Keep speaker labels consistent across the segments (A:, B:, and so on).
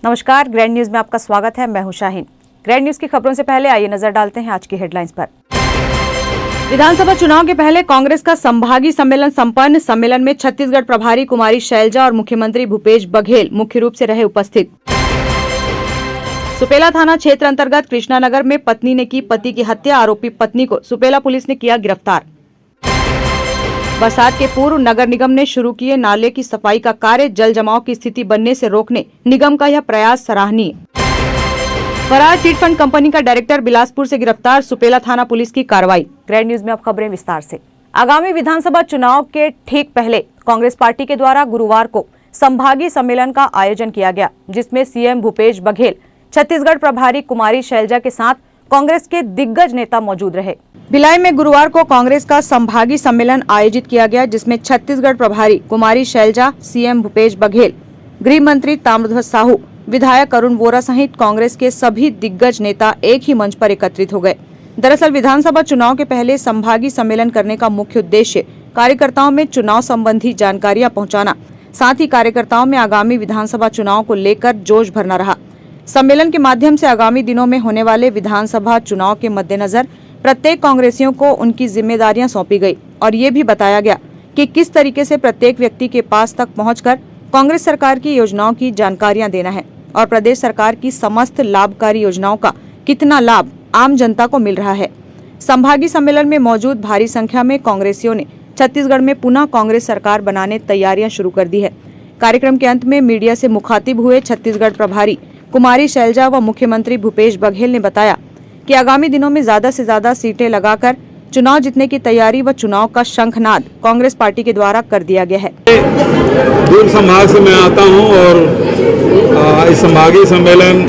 A: नमस्कार, grand news में आपका स्वागत है। मैं हूं शाहीन। ग्रैंड न्यूज की खबरों से पहले आइए नजर डालते हैं आज की हेडलाइंस पर। विधानसभा चुनाव के पहले कांग्रेस का संभागीय सम्मेलन संपन्न। सम्मेलन में छत्तीसगढ़ प्रभारी कुमारी शैलजा और मुख्यमंत्री भूपेश बघेल मुख्य रूप से रहे उपस्थित। सुपेला थाना क्षेत्र अंतर्गत कृष्णानगर में पत्नी ने की पति की हत्या। आरोपी पत्नी को सुपेला पुलिस ने किया गिरफ्तार। बरसात के पूर्व नगर निगम ने शुरू किए नाले की सफाई का कार्य। जल जमाव की स्थिति बनने से रोकने निगम का यह प्रयास सराहनीय। फरार चिट फंड कंपनी का डायरेक्टर बिलासपुर से गिरफ्तार। सुपेला थाना पुलिस की कार्रवाई। ग्रैंड न्यूज में अब खबरें विस्तार से। आगामी विधानसभा चुनाव के ठीक पहले कांग्रेस पार्टी के द्वारा गुरुवार को संभागीय सम्मेलन का आयोजन किया गया, जिसमें सीएम भूपेश बघेल, छत्तीसगढ़ प्रभारी कुमारी शैलजा के साथ कांग्रेस के दिग्गज नेता मौजूद रहे। भिलाई में गुरुवार को कांग्रेस का संभागीय सम्मेलन आयोजित किया गया, जिसमें छत्तीसगढ़ प्रभारी कुमारी शैलजा, सीएम भूपेश बघेल, गृह मंत्री ताम्रध्वज साहू, विधायक अरुण वोरा सहित कांग्रेस के सभी दिग्गज नेता एक ही मंच पर एकत्रित हो गए। दरअसल विधानसभा चुनाव के पहले संभागीय सम्मेलन करने का मुख्य उद्देश्य कार्यकर्ताओं में चुनाव संबंधी जानकारियां पहुंचाना, साथ ही कार्यकर्ताओं में आगामी विधानसभा चुनाव को लेकर जोश भरना रहा। सम्मेलन के माध्यम से आगामी दिनों में होने वाले विधानसभा चुनाव के मद्देनजर प्रत्येक कांग्रेसियों को उनकी जिम्मेदारियां सौंपी गई और ये भी बताया गया कि किस तरीके से प्रत्येक व्यक्ति के पास तक पहुंचकर कांग्रेस सरकार की योजनाओं की जानकारियां देना है और प्रदेश सरकार की समस्त लाभकारी योजनाओं का कितना लाभ आम जनता को मिल रहा है। संभागीय सम्मेलन में मौजूद भारी संख्या में कांग्रेसियों ने छत्तीसगढ़ में पुनः कांग्रेस सरकार बनाने तैयारियां शुरू कर दी है। कार्यक्रम के अंत में मीडिया से मुखातिब हुए छत्तीसगढ़ प्रभारी कुमारी शैलजा व मुख्यमंत्री भूपेश बघेल ने बताया कि आगामी दिनों में ज्यादा से ज्यादा सीटें लगाकर चुनाव जीतने की तैयारी व चुनाव का शंखनाद कांग्रेस पार्टी के द्वारा कर दिया गया है।
B: दूर संभाग से मैं आता हूं और इस संभागीय सम्मेलन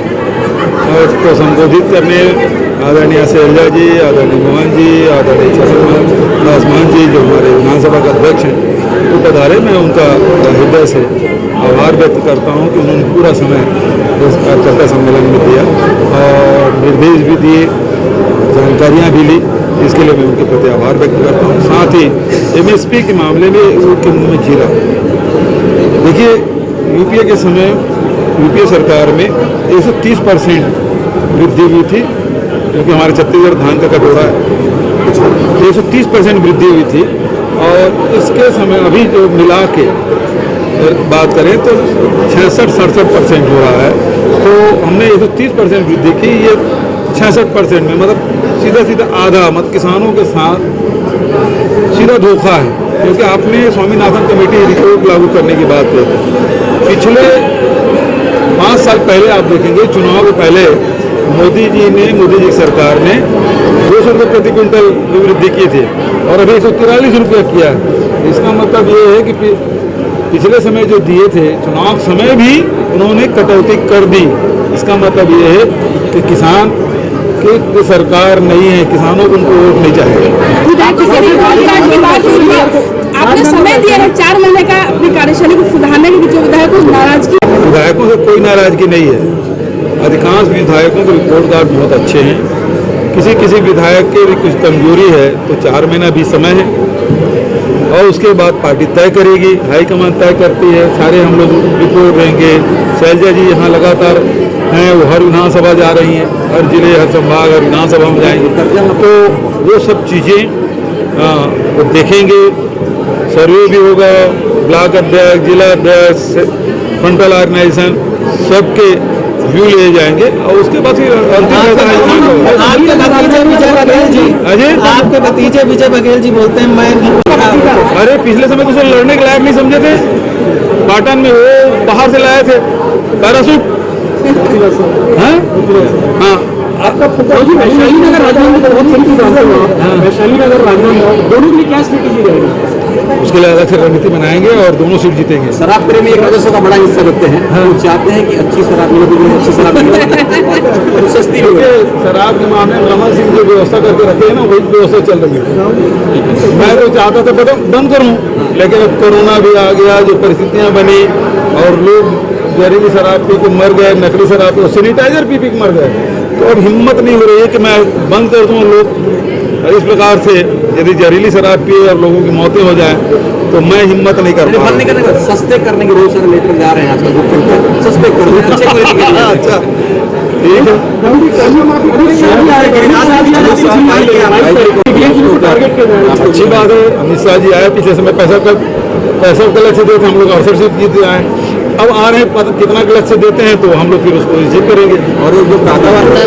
B: को संबोधित करने आदरणीय शैलजा जी, आदरणीय मोहन जी, आदरणीय दास मोहन जी जो हमारे विधानसभा के अध्यक्ष हैं तो पधारे। मैं उनका हृदय से आभार व्यक्त करता हूं कि उन्होंने पूरा समय इस कार्यकर्ता सम्मेलन में दिया और निर्देश भी दिए, जानकारियां भी ली, इसके लिए मैं उनके प्रति आभार व्यक्त करता हूं। साथ ही एमएसपी के मामले में उनके मुँह में जीरा। देखिए, यूपीए के समय यूपीए सरकार में 130% वृद्धि हुई थी, क्योंकि हमारे छत्तीसगढ़ धान का कटोरा है, 130% वृद्धि हुई थी। और इसके समय अभी जो मिला के बात करें तो 66-67% हो रहा है। तो हमने 130% वृद्धि की, ये 66% में मतलब सीधा आधा, मतलब किसानों के साथ सीधा धोखा है, क्योंकि आपने स्वामीनाथन कमेटी रिपोर्ट लागू करने की बात की थी। पिछले 5 साल पहले आप देखेंगे, चुनाव के पहले मोदी जी सरकार ने 200 रुपये प्रति क्विंटल वृद्धि की थी और अभी 143 रुपये किया है। इसका मतलब ये है कि पिछले समय जो दिए थे चुनाव समय भी उन्होंने कटौती कर दी। इसका मतलब ये है कि किसान की सरकार नहीं है, किसानों को उनको वोट नहीं चाहिए।
C: आपने समय दिया है 4 महीने का अपनी कार्यशैली को सुधारने की, जो
B: विधायकों से कोई नाराजगी नहीं है। अधिकांश विधायकों के रिपोर्ट कार्ड बहुत अच्छे हैं। किसी विधायक की कुछ कमजोरी है तो 4 महीना भी समय है और उसके बाद पार्टी तय करेगी, हाईकमान तय करती है। सारे हम लोग रिपोर्ट देंगे। शैलजा जी यहाँ लगातार हैं, वो हर विधानसभा जा रही हैं, हर जिले, हर संभाग, हर विधानसभा में जाएंगे, तो वो सब चीज़ें वो देखेंगे। सर्वे भी होगा, ब्लॉक अध्यक्ष, जिला अध्यक्ष, फ्रंटल ऑर्गेनाइजेशन सबके व्यू ले जाएंगे और उसके बाद फिर
D: आपके भतीजे विजय बघेल जी बोलते हैं मैं,
B: अरे पिछले समय तो लड़ने के लायक नहीं समझे थे। पाटन में वो बाहर से लाए थे पैरासूट। हाँ,
D: आपका वैशाली नगर राजधानी दोनों के लिए क्या स्ट्रेटेजी रहेगी?
B: उसके लिए अलग से रणनीति बनाएंगे और दोनों सीट जीतेंगे।
D: शराब प्रेमी एक राजस्व का बड़ा हिस्सा रखते हैं। हाँ। वो चाहते हैं कि अच्छी शराब मिले, अच्छी शराब मिले, सस्ती मिले।
B: शराब के मामले में रमन सिंह जो व्यवस्था करके रखे हैं ना, वही व्यवस्था चल रही है। मैं तो चाहता था बंद करूं, लेकिन अब कोरोना भी आ गया, जो परिस्थितियां बनी और लोग जहरीली शराब पी के मर गए, नकली शराब पी, सैनिटाइजर पी के मर गए, तो अब हिम्मत नहीं हो रही है कि मैं बंद कर दूं। लोग इस प्रकार से यदि जहरीली शराब पिए और लोगों की मौतें हो जाएं तो मैं हिम्मत नहीं कर पा रहा।
D: सस्ते करने के बहुत सारे लेटर जा रहे हैं आजकल, सस्ते कर दो, अच्छे क्वालिटी के लिए।
B: अच्छा ठीक है, अच्छी बात है। अमित शाह जी आए, पिछले समय पैसा गलत से देते, हम लोग 68 सीट जीते आए। अब आ रहे हैं, कितना गलत से देते हैं तो हम लोग फिर उसको रिसीव करेंगे। और जो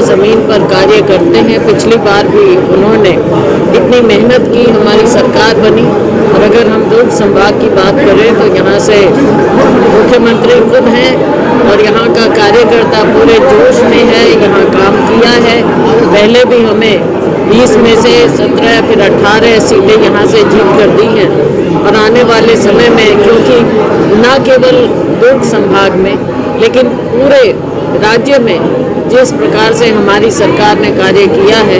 E: जमीन पर कार्य करते हैं, पिछली बार भी उन्होंने इतनी मेहनत की, हमारी सरकार बनी। और अगर हम दुर्ग संभाग की बात करें तो यहाँ से मुख्यमंत्री खुद हैं और यहाँ का कार्यकर्ता पूरे जोश में है, यहाँ काम किया है। पहले भी हमें 20 में से 17 फिर 18 सीटें यहाँ से जीत कर दी हैं। और आने वाले समय में, क्योंकि न केवल दुर्ग संभाग में लेकिन पूरे राज्य में जिस प्रकार से हमारी सरकार ने कार्य किया है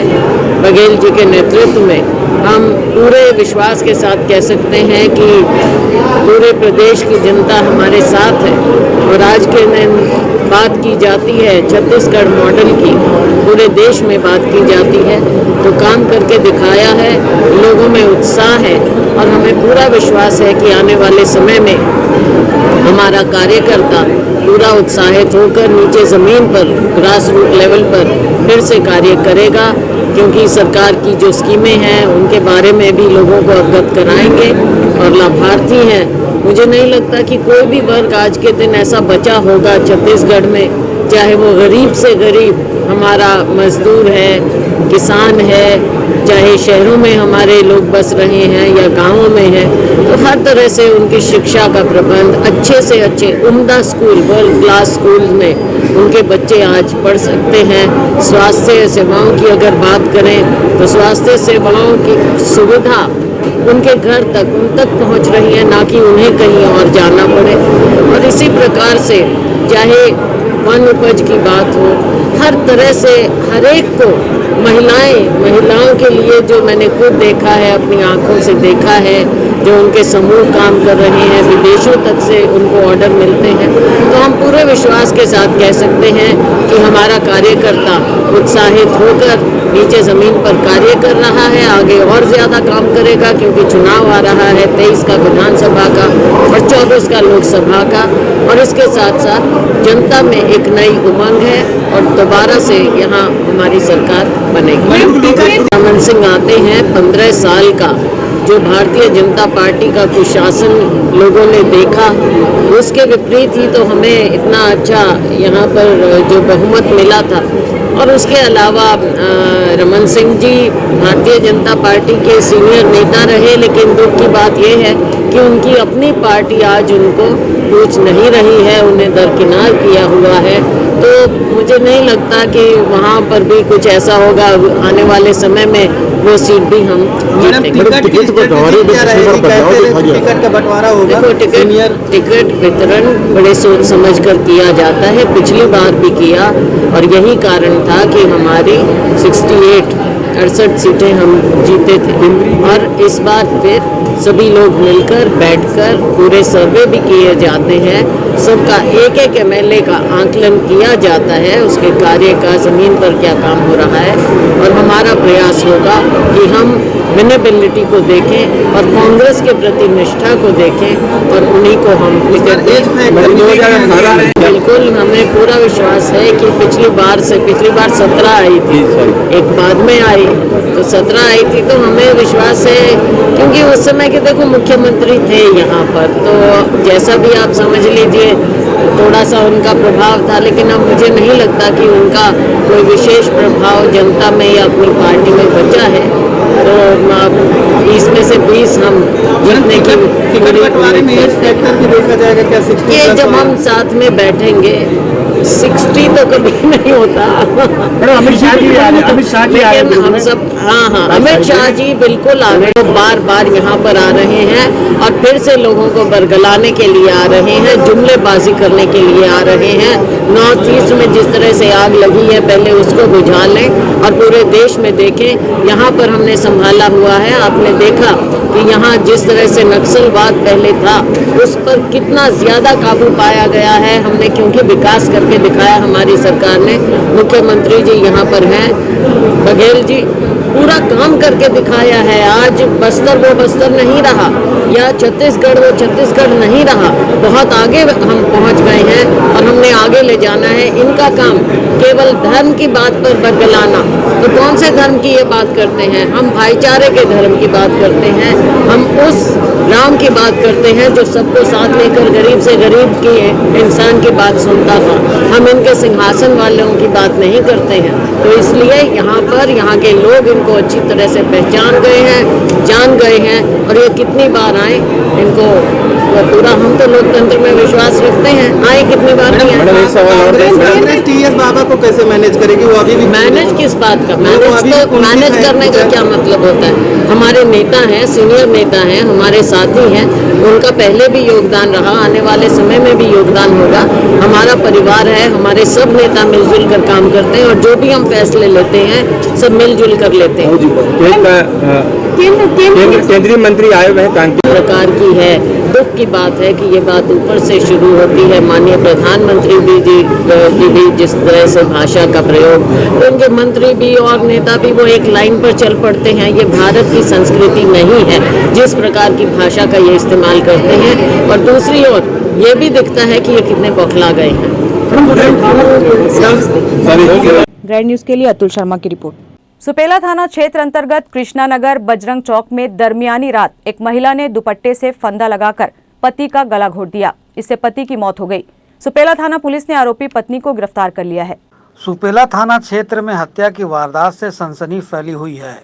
E: बघेल जी के नेतृत्व में, हम पूरे विश्वास के साथ कह सकते हैं कि पूरे प्रदेश की जनता हमारे साथ है। और आज के दिन बात की जाती है छत्तीसगढ़ मॉडल की, पूरे देश में बात की जाती है, तो काम करके दिखाया है, लोगों में उत्साह है। और हमें पूरा विश्वास है कि आने वाले समय में हमारा कार्यकर्ता पूरा उत्साहित होकर नीचे ज़मीन पर, ग्रास रूट लेवल पर फिर से कार्य करेगा। क्योंकि सरकार की जो स्कीमें हैं उनके बारे में भी लोगों को अवगत कराएंगे। और लाभार्थी हैं, मुझे नहीं लगता कि कोई भी वर्ग आज के दिन ऐसा बचा होगा छत्तीसगढ़ में, चाहे वो गरीब से गरीब हमारा मजदूर है, किसान है, चाहे शहरों में हमारे लोग बस रहे हैं या गांवों में हैं, तो हर तरह से उनकी शिक्षा का प्रबंध अच्छे से अच्छे उम्दा स्कूल, वर्ल्ड क्लास स्कूल में उनके बच्चे आज पढ़ सकते हैं। स्वास्थ्य सेवाओं की अगर बात करें तो स्वास्थ्य सेवाओं की सुविधा उनके घर तक, उन तक पहुंच रही है, ना कि उन्हें कहीं और जाना पड़े। और इसी प्रकार से चाहे वन उपज की बात हो, हर तरह से हर एक को महिलाओं के लिए जो मैंने खुद देखा है, अपनी आंखों से देखा है, जो उनके समूह काम कर रहे हैं, विदेशों तक से उनको ऑर्डर मिलते हैं, तो हम पूरे विश्वास के साथ कह सकते हैं कि हमारा कार्यकर्ता उत्साहित होकर नीचे ज़मीन पर कार्य कर रहा है, आगे और ज़्यादा काम करेगा। क्योंकि चुनाव आ रहा है 23 का विधानसभा का और 24 का लोकसभा का, और इसके साथ साथ जनता में एक नई उमंग है और दोबारा से यहाँ हमारी सरकार बनेगी। रमन सिंह आते हैं, 15 साल का जो भारतीय जनता पार्टी का कुशासन लोगों ने देखा, उसके विपरीत ही तो हमें इतना अच्छा यहाँ पर जो बहुमत मिला था। और उसके अलावा रमन सिंह जी भारतीय जनता पार्टी के सीनियर नेता रहे, लेकिन दुख की बात यह है कि उनकी अपनी पार्टी आज उनको पूछ नहीं रही है, उन्हें दरकिनार किया हुआ है। तो मुझे नहीं लगता कि वहाँ पर भी कुछ ऐसा होगा आने वाले समय में, वो सीट भी हम जीतेंगे। देखो, टिकट वितरण बड़े सोच समझ कर किया जाता है, पिछली बार भी किया और यही कारण था कि हमारी 68 सीटें हम जीते थे। और इस बार फिर सभी लोग मिलकर बैठकर पूरे सर्वे भी किए जाते हैं, सबका एक एक एमएलए का आंकलन किया जाता है, उसके कार्य का, ज़मीन पर क्या काम हो रहा है। और हमारा प्रयास होगा कि हम विनेबिलिटी को देखें और कांग्रेस के प्रति निष्ठा को देखें और उन्हीं को हम टिकट दें। बिल्कुल, हमें पूरा विश्वास है कि पिछली बार 17 आई थी, एक बाद में आई, तो 17 आई थी, तो हमें विश्वास है क्योंकि उस समय के देखो मुख्यमंत्री थे यहाँ पर, तो जैसा भी आप समझ लीजिए थोड़ा सा उनका प्रभाव था, लेकिन अब मुझे नहीं लगता कि उनका कोई विशेष प्रभाव जनता में या अपनी पार्टी में बचा है। तो 20 में से 20 हम जीतने की
D: देखा जाएगा क्या?
E: ये जब हम साथ में बैठेंगे 60 तो कभी नहीं होता।
D: अमित शाह जी
E: लेकिन हम सब हाँ, अमित शाह जी बिल्कुल आ रहे हैं, बार बार यहाँ पर आ रहे हैं और फिर से लोगों को बरगलाने के लिए आ रहे हैं, जुमलेबाजी करने के लिए आ रहे हैं। नॉर्थ ईस्ट में जिस तरह से आग लगी है, पहले उसको बुझा लें और पूरे देश में देखें। यहाँ पर हमने संभाला हुआ है, आपने देखा कि यहाँ जिस तरह से नक्सलवाद पहले था, उस पर कितना ज़्यादा काबू पाया गया है हमने, क्योंकि विकास करके दिखाया हमारी सरकार ने। मुख्यमंत्री जी यहाँ पर हैं, बघेल जी पूरा काम करके दिखाया है। आज बस्तर वो बस्तर नहीं रहा, या छत्तीसगढ़ वो छत्तीसगढ़ नहीं रहा, बहुत आगे हम पहुंच गए हैं और हमने आगे ले जाना है। इनका काम केवल धर्म की बात पर बरगलाना, तो कौन से धर्म की ये बात करते हैं? हम भाईचारे के धर्म की बात करते हैं, हम उस राम की बात करते हैं जो सबको साथ लेकर गरीब से गरीब की इंसान की बात सुनता था। हम इनके सिंहासन वालों की बात नहीं करते हैं। तो इसलिए यहाँ पर यहाँ के लोग इनको अच्छी तरह से पहचान गए हैं, जान गए हैं, और ये कितनी बार आए इनको पूरा, हम तो लोकतंत्र में विश्वास रखते हैं, आए कितनी बार नहीं आए।
D: टीएस बाबा को कैसे मैनेज करेगी? वो अभी भी
E: मैनेज किस बात का? मैनेज करने का क्या मतलब होता है? हमारे नेता हैं, सीनियर नेता हैं, हमारे साथी हैं, उनका पहले भी योगदान रहा, आने वाले समय में भी योगदान होगा। हमारा परिवार है, हमारे सब नेता मिलजुल कर काम करते हैं, और जो भी हम फैसले लेते हैं सब मिलजुल कर लेते हैं।
D: केंद्रीय मंत्री आए हुए हैं कांकेर
E: प्रकार की है, दुख की बात है कि ये बात ऊपर से शुरू होती है। माननीय प्रधानमंत्री की भी जिस तरह से भाषा का प्रयोग, उनके मंत्री भी और नेता भी वो एक लाइन पर चल पड़ते हैं। ये भारत की संस्कृति नहीं है जिस प्रकार की भाषा का ये इस्तेमाल करते हैं। और दूसरी ओर ये भी दिखता है कि ये कितने बौखला गए हैं।
A: ग्रैंड न्यूज के लिए अतुल शर्मा की रिपोर्ट। सुपेला थाना क्षेत्र अंतर्गत कृष्णानगर बजरंग चौक में दरमियानी रात एक महिला ने दुपट्टे से फंदा लगाकर पति का गला घोट दिया। इससे पति की मौत हो गई। सुपेला थाना पुलिस ने आरोपी पत्नी को गिरफ्तार कर लिया है।
F: सुपेला थाना क्षेत्र में हत्या की वारदात से सनसनी फैली हुई है।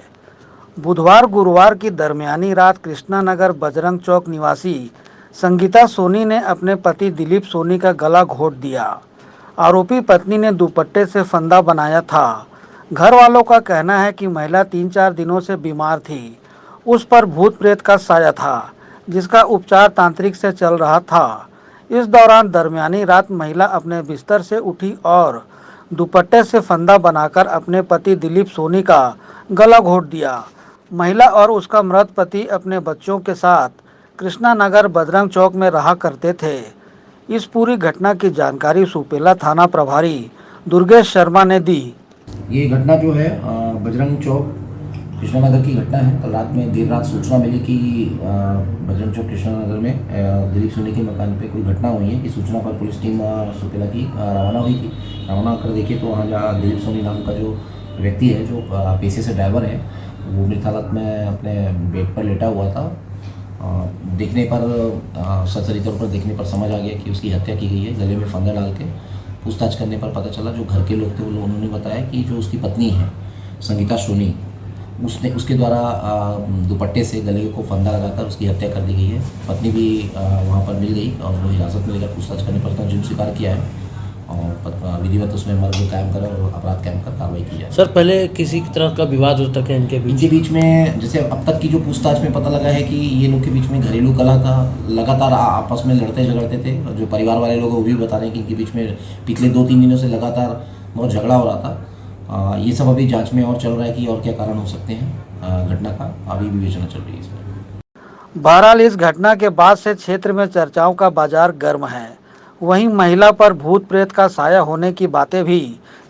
F: बुधवार गुरुवार की दरमियानी रात कृष्णानगर बजरंग चौक निवासी संगीता सोनी ने अपने पति दिलीप सोनी का गला घोट दिया। आरोपी पत्नी ने दुपट्टे से फंदा बनाया था। घर वालों का कहना है कि महिला 3-4 दिनों से बीमार थी। उस पर भूत प्रेत का साया था, जिसका उपचार तांत्रिक से चल रहा था। इस दौरान दरमियानी रात महिला अपने बिस्तर से उठी और दुपट्टे से फंदा बनाकर अपने पति दिलीप सोनी का गला घोट दिया। महिला और उसका मृत पति अपने बच्चों के साथ कृष्णानगर बजरंग चौक में रहा करते थे। इस पूरी घटना की जानकारी सुपेला थाना प्रभारी दुर्गेश शर्मा ने दी।
G: ये घटना जो है बजरंग चौक कृष्णानगर की घटना है। कल रात में देर रात सूचना मिली कि बजरंग चौक कृष्णानगर में दिलीप सोनी के मकान पे कोई घटना हुई है। कि सूचना पर पुलिस टीम सुपेला की रवाना हुई थी। रवाना कर देखे तो वहाँ जहाँ दिलीप सोनी नाम का जो व्यक्ति है, जो पेशे से ड्राइवर है, वो मृत हालत में अपने बेड पर लेटा हुआ था। देखने पर सरसरी तौर पर देखने पर समझ आ गया कि उसकी हत्या की गई है। गले में फंदा डाल के पूछताछ करने पर पता चला, जो घर के लोग थे उन्होंने बताया कि जो उसकी पत्नी है संगीता सोनी, उसके द्वारा दुपट्टे से गले को फंदा लगाकर उसकी हत्या कर दी गई है। पत्नी भी वहाँ पर मिल गई और वो हिरासत में लेकर पूछताछ करने पर जुर्म स्वीकार किया है और विधिवत उसमें मर्ग कायम कर और अपराध कायम कर कार्रवाई की जाए।
H: सर, पहले किसी तरह का विवाद होता था इनके बीच
G: में? जैसे अब तक की जो पूछताछ में पता लगा है कि ये लोग के बीच में घरेलू कलह था, लगातार आपस में लड़ते झगड़ते थे। और जो परिवार वाले लोग वो भी बता रहे हैं कि इनके बीच में पिछले 2-3 दिनों से लगातार बहुत झगड़ा हो रहा था। ये सब अभी जांच में और चल रहा है कि और क्या कारण हो सकते हैं घटना का, अभी विवेचना चल रही है इसमें।
F: बहरहाल इस घटना के बाद से क्षेत्र में चर्चाओं का बाजार गर्म है। वहीं महिला पर भूत प्रेत का साया होने की बातें भी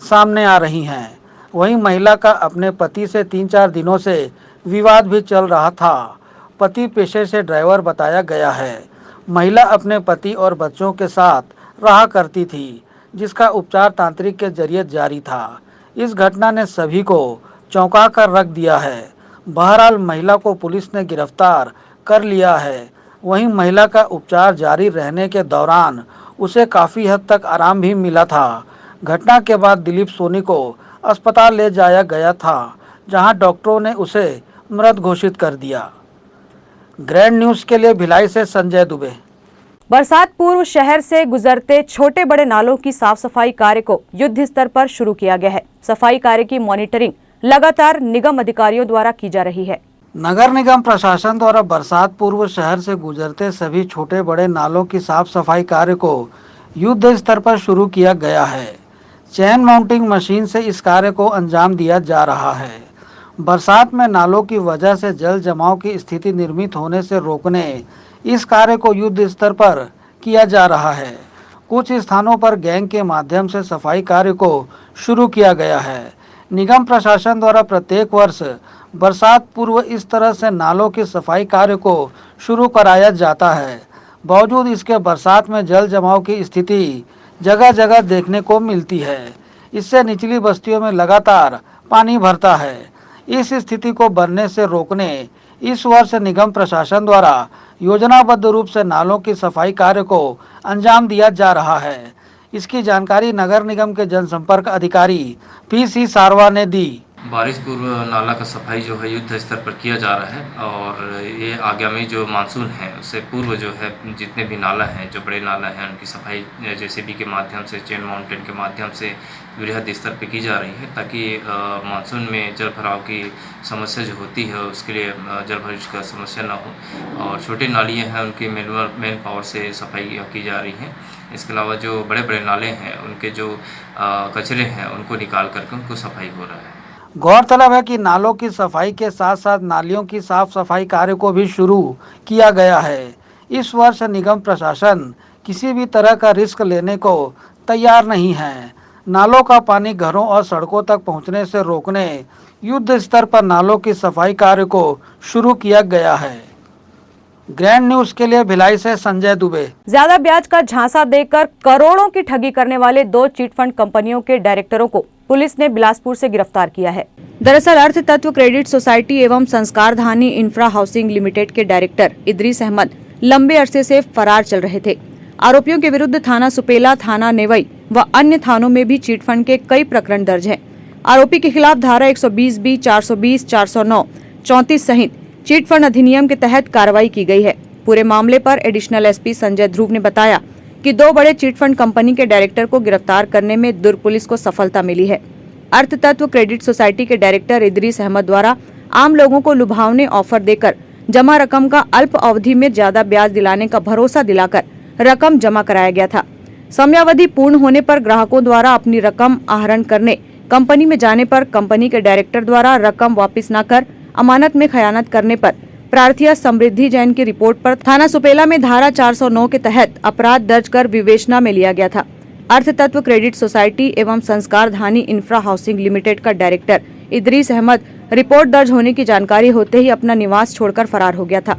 F: सामने आ रही हैं। वहीं महिला का अपने पति से 3-4 दिनों से विवाद भी चल रहा था। पति पेशे से ड्राइवर बताया गया है। महिला अपने पति और बच्चों के साथ रहा करती थी, जिसका उपचार तांत्रिक के जरिए जारी था। इस घटना ने सभी को चौंका कर रख दिया है। बहरहाल महिला को पुलिस ने गिरफ्तार कर लिया है। वहीं महिला का उपचार जारी रहने के दौरान उसे काफ़ी हद तक आराम भी मिला था। घटना के बाद दिलीप सोनी को अस्पताल ले जाया गया था, जहां डॉक्टरों ने उसे मृत घोषित कर दिया। ग्रैंड न्यूज़ के लिए भिलाई से संजय दुबे।
A: बरसात पूर्व शहर से गुजरते छोटे बड़े नालों की साफ सफाई कार्य को युद्ध स्तर पर शुरू किया गया है। सफाई कार्य की मॉनिटरिंग लगातार निगम अधिकारियों द्वारा की जा रही है।
F: नगर निगम प्रशासन द्वारा बरसात पूर्व शहर से गुजरते सभी छोटे बड़े नालों की साफ सफाई कार्य को युद्ध स्तर पर शुरू किया गया है। चेन माउंटिंग मशीन से इस कार्य को अंजाम दिया जा रहा है। बरसात में नालों की वजह से जल जमाव की स्थिति निर्मित होने से रोकने इस कार्य को युद्ध स्तर पर किया जा रहा है। कुछ स्थानों पर गैंग के माध्यम से सफाई कार्य को शुरू किया गया है। निगम प्रशासन द्वारा प्रत्येक वर्ष बरसात पूर्व इस तरह से नालों की सफाई कार्य को शुरू कराया जाता है। बावजूद इसके बरसात में जल जमाव की स्थिति जगह जगह देखने को मिलती है। इससे निचली बस्तियों में लगातार पानी भरता है। इस स्थिति को बनने से रोकने इस वर्ष निगम प्रशासन द्वारा योजनाबद्ध रूप से नालों की सफाई कार्य को अंजाम दिया जा रहा है। इसकी जानकारी नगर निगम के जनसंपर्क अधिकारी पी.सी. सारवा ने दी।
I: बारिश पूर्व नाला का सफाई जो है युद्ध स्तर पर किया जा रहा है और ये आगामी जो मानसून है उससे पूर्व जो है जितने भी नाला हैं जो बड़े नाला हैं उनकी सफाई जेसीबी के माध्यम से चेन माउंटेन के माध्यम से वृहद स्तर पर की जा रही है ताकि मानसून में जल भराव की समस्या जो होती है उसके लिए जल भराव का समस्या ना हो और छोटे नालियाँ हैं उनकी मैन पावर से सफाई की जा रही है। इसके अलावा जो बड़े बड़े नाले हैं उनके जो कचरे हैं उनको निकाल करके उनको सफाई हो रहा है।
F: गौरतलब है कि नालों की सफाई के साथ साथ नालियों की साफ सफाई कार्य को भी शुरू किया गया है। इस वर्ष निगम प्रशासन किसी भी तरह का रिस्क लेने को तैयार नहीं है। नालों का पानी घरों और सड़कों तक पहुंचने से रोकने युद्ध स्तर पर नालों की सफाई कार्य को शुरू किया गया है। ग्रैंड न्यूज के लिए भिलाई से संजय दुबे।
A: ज्यादा ब्याज का झांसा देकर करोड़ों की ठगी करने वाले 2 चिटफंड कंपनियों के डायरेक्टरों को पुलिस ने बिलासपुर से गिरफ्तार किया है। दरअसल अर्थ तत्व क्रेडिट सोसाइटी एवं संस्कार धानी इंफ्रा हाउसिंग लिमिटेड के डायरेक्टर इदरीस अहमद लंबे अरसे से फरार चल रहे थे। आरोपियों के विरुद्ध थाना सुपेला, थाना नेवई व अन्य थानों में भी चिटफंड के कई प्रकरण दर्ज हैं। आरोपी के खिलाफ धारा 120B, 420, 409, 34 सहित चिटफंड अधिनियम के तहत कार्रवाई की गई है। पूरे मामले पर एडिशनल एसपी संजय ध्रुव ने बताया कि 2 बड़े चिटफंड कंपनी के डायरेक्टर को गिरफ्तार करने में दुर्ग पुलिस को सफलता मिली है। अर्थ तत्व क्रेडिट सोसाइटी के डायरेक्टर इदरीस अहमद द्वारा आम लोगों को लुभावने ऑफर देकर जमा रकम का अल्प अवधि में ज्यादा ब्याज दिलाने का भरोसा दिलाकर रकम जमा कराया गया था। समयावधि पूर्ण होने पर ग्राहकों द्वारा अपनी रकम आहरण करने कंपनी में जाने पर कंपनी के डायरेक्टर द्वारा रकम वापस न कर अमानत में खयानत करने पर प्रार्थिया समृद्धि जैन की रिपोर्ट पर थाना सुपेला में धारा 409 के तहत अपराध दर्ज कर विवेचना में लिया गया था। अर्थ तत्व क्रेडिट सोसाइटी एवं संस्कार धानी इंफ्रा हाउसिंग लिमिटेड का डायरेक्टर इदरीस अहमद रिपोर्ट दर्ज होने की जानकारी होते ही अपना निवास छोड़कर फरार हो गया था।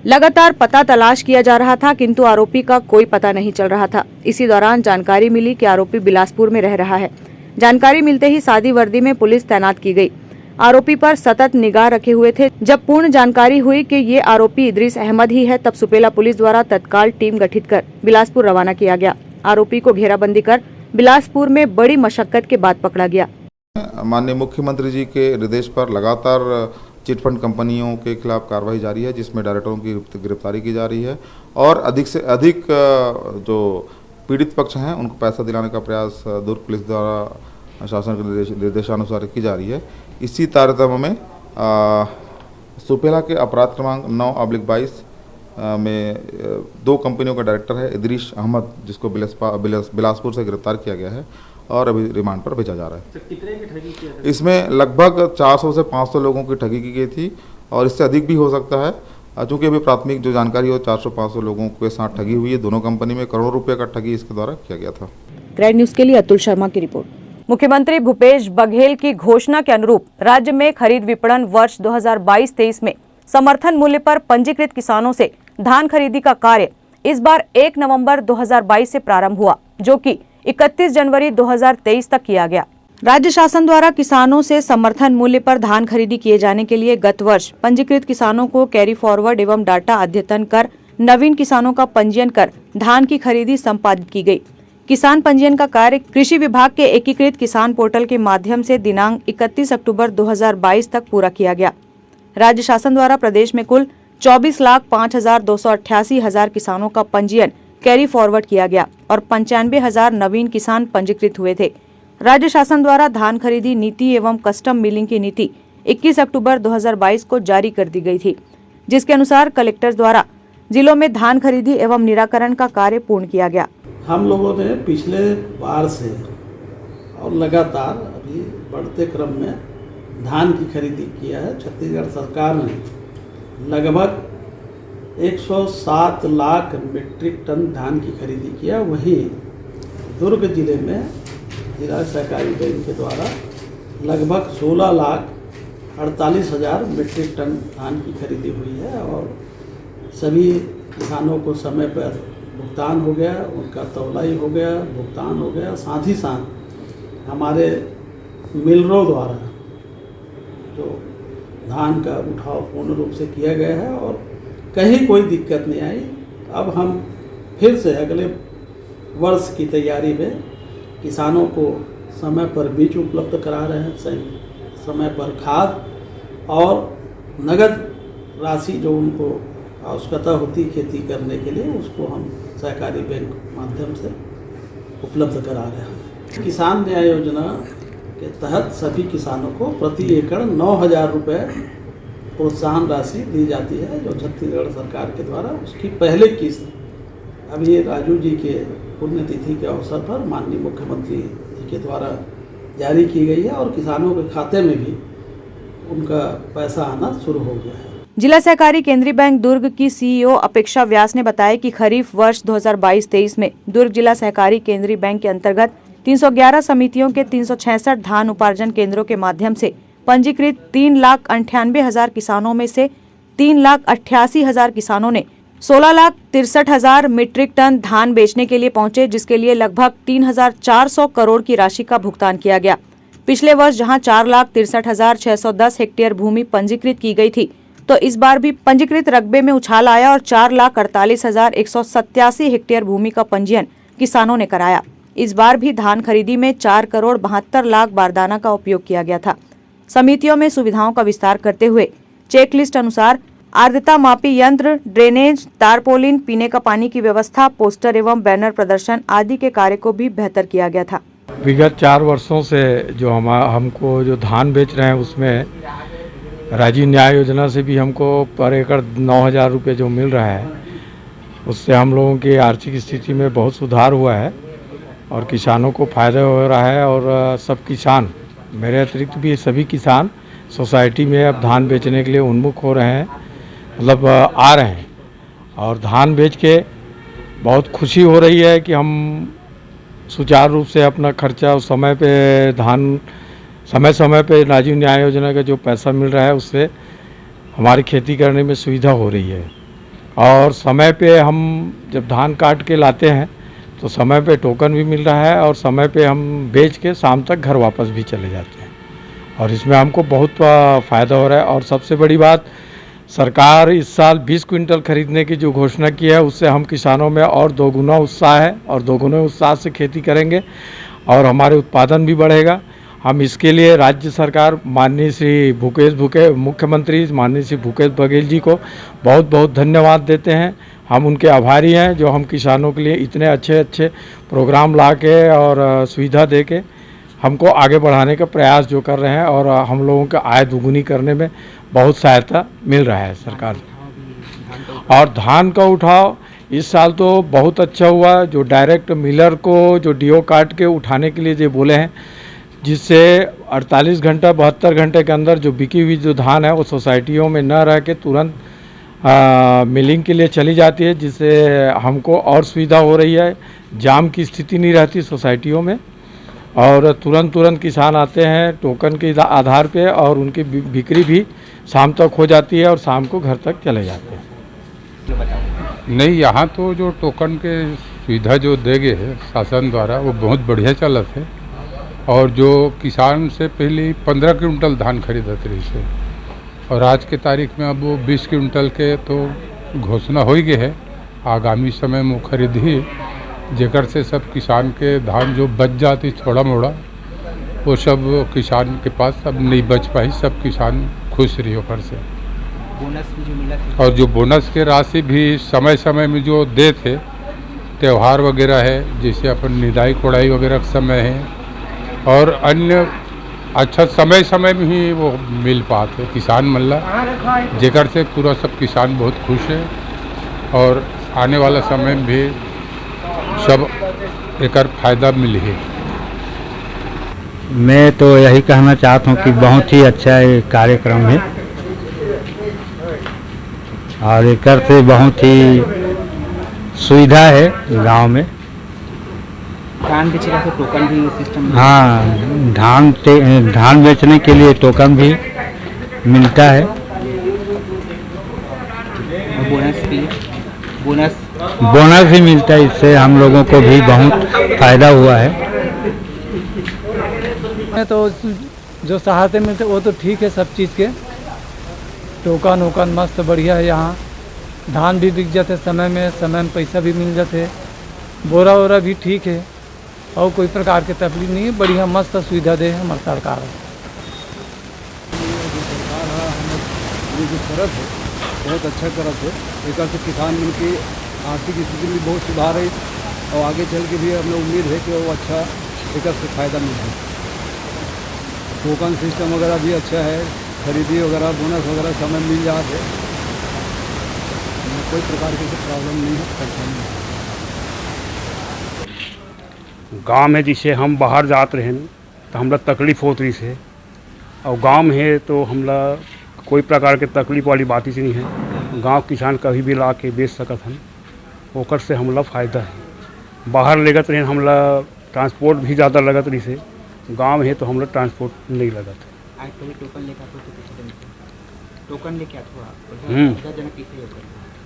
A: लगातार पता तलाश किया जा रहा था किंतु आरोपी का कोई पता नहीं चल रहा था। इसी दौरान जानकारी मिली कि आरोपी बिलासपुर में रह रहा है। जानकारी मिलते ही सादी वर्दी में पुलिस तैनात की गई। आरोपी पर सतत निगाह रखे हुए थे। जब पूर्ण जानकारी हुई कि ये आरोपी इदरीस अहमद ही है तब सुपेला पुलिस द्वारा तत्काल टीम गठित कर बिलासपुर रवाना किया गया। आरोपी को घेराबंदी कर बिलासपुर में बड़ी मशक्कत के बाद पकड़ा गया।
J: माननीय मुख्यमंत्री जी के निर्देश पर लगातार चिटफंड कंपनियों के खिलाफ कार्रवाई जारी है जिसमें डायरेक्टरों की गिरफ्तारी की जा रही है और अधिक से अधिक जो पीड़ित पक्ष हैं उनको पैसा दिलाने का प्रयास दुर्ग पुलिस द्वारा शासन के निर्देशानुसार की जा रही है। इसी तारतम्य में सुपेला के अपराध क्रमांक 9/22 में 2 कंपनियों का डायरेक्टर है इदरीस अहमद जिसको बिलासपुर से गिरफ्तार किया गया है और अभी रिमांड पर भेजा जा रहा है।
D: कितने की ठगी किया था?
J: इसमें लगभग 400 से 500 लोगों की ठगी की गई थी और इससे अधिक भी हो सकता है। चूँकि अभी प्राथमिक जो जानकारी हो 400-500 लोगों के साथ ठगी हुई है। दोनों कंपनी में करोड़ों रुपए का ठगी इसके द्वारा किया गया था।
A: ग्रैंड न्यूज के लिए अतुल शर्मा की रिपोर्ट। मुख्यमंत्री भूपेश बघेल की घोषणा के अनुरूप राज्य में खरीद विपणन वर्ष 2022-23 में समर्थन मूल्य पर पंजीकृत किसानों से धान खरीदी का कार्य इस बार 1 नवंबर 2022 से प्रारंभ हुआ जो कि 31 जनवरी 2023 तक किया गया। राज्य शासन द्वारा किसानों से समर्थन मूल्य पर धान खरीदी किए जाने के लिए गत वर्ष पंजीकृत किसानों को कैरी फॉरवर्ड एवं डाटा अद्यतन कर नवीन किसानों का पंजीयन कर धान की खरीदी संपादित की गई। किसान पंजीयन का कार्य कृषि विभाग के एकीकृत किसान पोर्टल के माध्यम से दिनांक 31 अक्टूबर 2022 तक पूरा किया गया। राज्य शासन द्वारा प्रदेश में कुल 24,05,288 किसानों का पंजीयन कैरी फॉरवर्ड किया गया और 95,000 नवीन किसान पंजीकृत हुए थे। राज्य शासन द्वारा धान खरीदी नीति एवं कस्टम मिलिंग की नीति 21 अक्टूबर 2022 को जारी कर दी गई थी, जिसके अनुसार कलेक्टर द्वारा जिलों में धान खरीदी एवं निराकरण का कार्य पूर्ण किया गया।
K: हम लोगों ने पिछले बार से और लगातार अभी बढ़ते क्रम में धान की खरीदी किया है। छत्तीसगढ़ सरकार ने लगभग 107 लाख मीट्रिक टन धान की खरीदी किया। वहीं दुर्ग जिले में जिला सहकारी बैंक के द्वारा लगभग 16,48,000 मीट्रिक टन धान की खरीदी हुई है और सभी किसानों को समय पर भुगतान हो गया, उनका तौलाई हो गया, भुगतान हो गया। साथ ही साथ हमारे मिलरों द्वारा जो धान का उठाव पूर्ण रूप से किया गया है और कहीं कोई दिक्कत नहीं आई। अब हम फिर से अगले वर्ष की तैयारी में किसानों को समय पर बीज उपलब्ध करा रहे हैं, समय पर खाद और नगद राशि जो उनको आवश्यकता होती खेती करने के लिए उसको हम सहकारी बैंक माध्यम से उपलब्ध करा रहे हैं। किसान न्याय योजना के तहत सभी किसानों को प्रति एकड़ 9,000 रुपये प्रोत्साहन राशि दी जाती है, जो छत्तीसगढ़ सरकार के द्वारा उसकी पहली किस्त अब ये राजू जी के पुण्यतिथि के अवसर पर माननीय मुख्यमंत्री जी के द्वारा जारी की गई है और किसानों के खाते में भी उनका पैसा आना शुरू हो गया है।
A: जिला सहकारी केंद्रीय बैंक दुर्ग की सीईओ अपेक्षा व्यास ने बताया कि खरीफ वर्ष 2022-23 में दुर्ग जिला सहकारी केंद्रीय बैंक के अंतर्गत 311 समितियों के 366 धान उपार्जन केंद्रों के माध्यम से पंजीकृत 3,98,000 किसानों में से 3,88,000 किसानों ने 16,63,000 मीट्रिक टन धान बेचने के लिए पहुंचे, जिसके लिए लगभग 3,400 करोड़ की राशि का भुगतान किया गया। पिछले वर्ष जहां 4,63,610 हेक्टेयर भूमि पंजीकृत की गई थी, तो इस बार भी पंजीकृत रकबे में उछाल आया और 4,48,187 हेक्टेयर भूमि का पंजीयन किसानों ने कराया। इस बार भी धान खरीदी में 4,72,00,000 बारदाना का उपयोग किया गया था। समितियों में सुविधाओं का विस्तार करते हुए चेकलिस्ट अनुसार आर्द्रता मापी यंत्र, ड्रेनेज, तारपोलिन, पीने का पानी की व्यवस्था, पोस्टर एवं बैनर प्रदर्शन आदि के कार्य को भी बेहतर किया गया था।
B: विगत 4 वर्षों से जो हमको जो धान बेच रहे हैं उसमें राजीव न्याय योजना से भी हमको पर एकड़ 9,000 रुपये जो मिल रहा है, उससे हम लोगों की आर्थिक स्थिति में बहुत सुधार हुआ है और किसानों को फ़ायदा हो रहा है। और सब किसान, मेरे अतिरिक्त भी सभी किसान सोसाइटी में अब धान बेचने के लिए उन्मुख हो रहे हैं, मतलब आ रहे हैं और धान बेच के बहुत खुशी हो रही है कि हम सुचारू रूप से अपना खर्चा उस समय पे धान समय पे राजीव न्याय योजना का जो पैसा मिल रहा है उससे हमारी खेती करने में सुविधा हो रही है। और समय पे हम जब धान काट के लाते हैं तो समय पे टोकन भी मिल रहा है और समय पे हम बेच के शाम तक घर वापस भी चले जाते हैं और इसमें हमको बहुत फ़ायदा हो रहा है। और सबसे बड़ी बात, सरकार इस साल 20 क्विंटल खरीदने की जो घोषणा की है उससे हम किसानों में और दोगुना उत्साह है और दोगुने उत्साह से खेती करेंगे और हमारे उत्पादन भी बढ़ेगा। हम इसके लिए राज्य सरकार माननीय श्री मुख्यमंत्री माननीय श्री भूपेश बघेल जी को बहुत बहुत धन्यवाद देते हैं। हम उनके आभारी हैं जो हम किसानों के लिए इतने अच्छे प्रोग्राम ला के और सुविधा दे के हमको आगे बढ़ाने का प्रयास जो कर रहे हैं और हम लोगों का आय दुगुनी करने में बहुत सहायता मिल रहा है सरकार। और धान का उठाव इस साल तो बहुत अच्छा हुआ, जो डायरेक्ट मिलर को जो डीओ काट के उठाने के लिए जो बोले हैं, जिससे 48 घंटा 72 घंटे के अंदर जो बिकी हुई जो धान है वो सोसाइटियों में न रह के तुरंत मिलिंग के लिए चली जाती है, जिससे हमको और सुविधा हो रही है। जाम की स्थिति नहीं रहती सोसाइटियों में और तुरंत किसान आते हैं टोकन के आधार पे और उनकी बिक्री भी शाम तक हो जाती है और शाम को घर तक चले जाते हैं।
L: नहीं, यहाँ तो जो टोकन के सुविधा जो दे गए है शासन द्वारा वो बहुत बढ़िया चलत है और जो किसान से पहले 15 क्विंटल धान खरीदत रही से और आज के तारीख में अब वो 20 क्विंटल के तो घोषणा हो ही गई है। आगामी समय में खरीद ही जेकर से सब किसान के धान जो बच जाती थोड़ा मोड़ा वो सब किसान के पास अब नहीं बच पाई, सब किसान खुश रही ओकर से।
D: बोनस भी जो मिला
L: और जो बोनस के राशि भी समय में जो दे थे, त्यौहार वगैरह है जैसे अपन निदाई कोड़ाई वगैरह का समय है और अन्य अच्छा समय में ही वो मिल पाते किसान मल्ला, जेकर से पूरा सब किसान बहुत खुश है और आने वाला समय में भी सब एक फायदा मिले है।
M: मैं तो यही कहना चाहता हूँ कि बहुत ही अच्छा ये कार्यक्रम है और एक से बहुत ही सुविधा है गांव में
N: धान बेचेगा तो टोकन भी सिस्टम?
M: हाँ, धान बेचने के लिए टोकन भी मिलता है।
N: बोनस भी,
M: बोनस भी मिलता है, इससे हम लोगों को भी बहुत फायदा हुआ है।
F: तो जो सहायता मिलते वो तो ठीक है, सब चीज़ के टोकन वोकन मस्त बढ़िया है। यहाँ धान भी बिक जाते समय में पैसा भी मिल जाते, बोरा वोरा भी ठीक है, और कोई प्रकार की तकलीफ नहीं है। बढ़िया मस्त सुविधा दे हमारी सरकार।
B: ये जो तरफ है बहुत अच्छा तरफ है, एक से किसान मन की आर्थिक स्थिति में बहुत सुधार है, और आगे चल के भी हमें उम्मीद है कि वो अच्छा एक से फायदा मिले। टोकन सिस्टम वगैरह भी अच्छा है, खरीदी वगैरह बोनस वगैरह समय मिल जाते, कोई प्रकार की प्रॉब्लम नहीं है, परेशानी नहीं।
L: गाँव में जिसे हम बाहर जाते रहें तो हमरा तकलीफ होत रही से, और गांव में है तो हमरा कोई प्रकार के तकलीफ वाली बात ही नहीं है। गांव किसान कभी भी ला के बेच सकत हन, ओकर से हमला फ़ायदा है। बाहर लेगत रहे हमला ट्रांसपोर्ट भी ज़्यादा लगत रही से, गांव में है तो हमला ट्रांसपोर्ट नहीं लगत है।
N: आज कभी टोकन लेकर टोकन लेके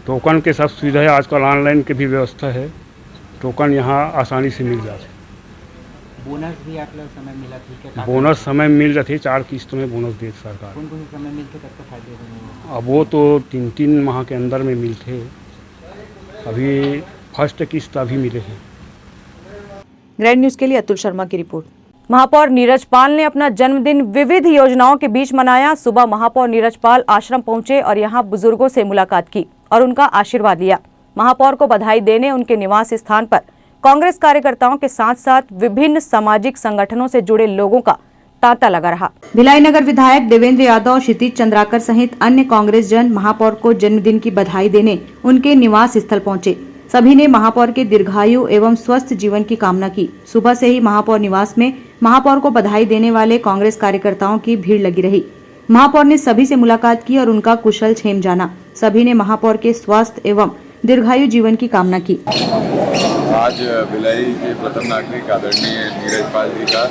L: टोकन के सब सुविधा है, आजकल ऑनलाइन के भी व्यवस्था है, टोकन यहाँ आसानी से मिल जाते।
N: बोनस भी आप लोग समय मिला ठीक है?
L: बोनस समय मिल जाती, 4 किस्तों में बोनस देती सरकार।
N: कौन कौन से समय मिलते तब तक फायदे?
L: अब वो तो 3-3 माह के अंदर में मिलते। अभी फर्स्ट किस्त अभी मिले हैं।
A: ग्रैंड न्यूज के लिए अतुल शर्मा की रिपोर्ट। महापौर नीरज पाल ने अपना जन्मदिन विविध योजनाओं के बीच मनाया। सुबह महापौर नीरज पाल आश्रम पहुंचे और यहां बुजुर्गों से मुलाकात की और उनका आशीर्वाद लिया। महापौर को बधाई देने उनके निवास स्थान पर कांग्रेस कार्यकर्ताओं के साथ साथ विभिन्न सामाजिक संगठनों से जुड़े लोगों का तांता लगा रहा। भिलाई नगर विधायक देवेंद्र यादव, क्षितिज चंद्राकर सहित अन्य कांग्रेस जन महापौर को जन्मदिन की बधाई देने उनके निवास स्थल पहुंचे। सभी ने महापौर के दीर्घायु एवं स्वस्थ जीवन की कामना की। सुबह से ही महापौर निवास में महापौर को बधाई देने वाले कांग्रेस कार्यकर्ताओं की भीड़ लगी रही। महापौर ने सभी से मुलाकात की और उनका कुशल क्षेम जाना। सभी ने महापौर के स्वस्थ एवं दीर्घायु जीवन की कामना की।
B: आज भिलाई के प्रथम नागरिक आदरणीय नीरज पाल जी का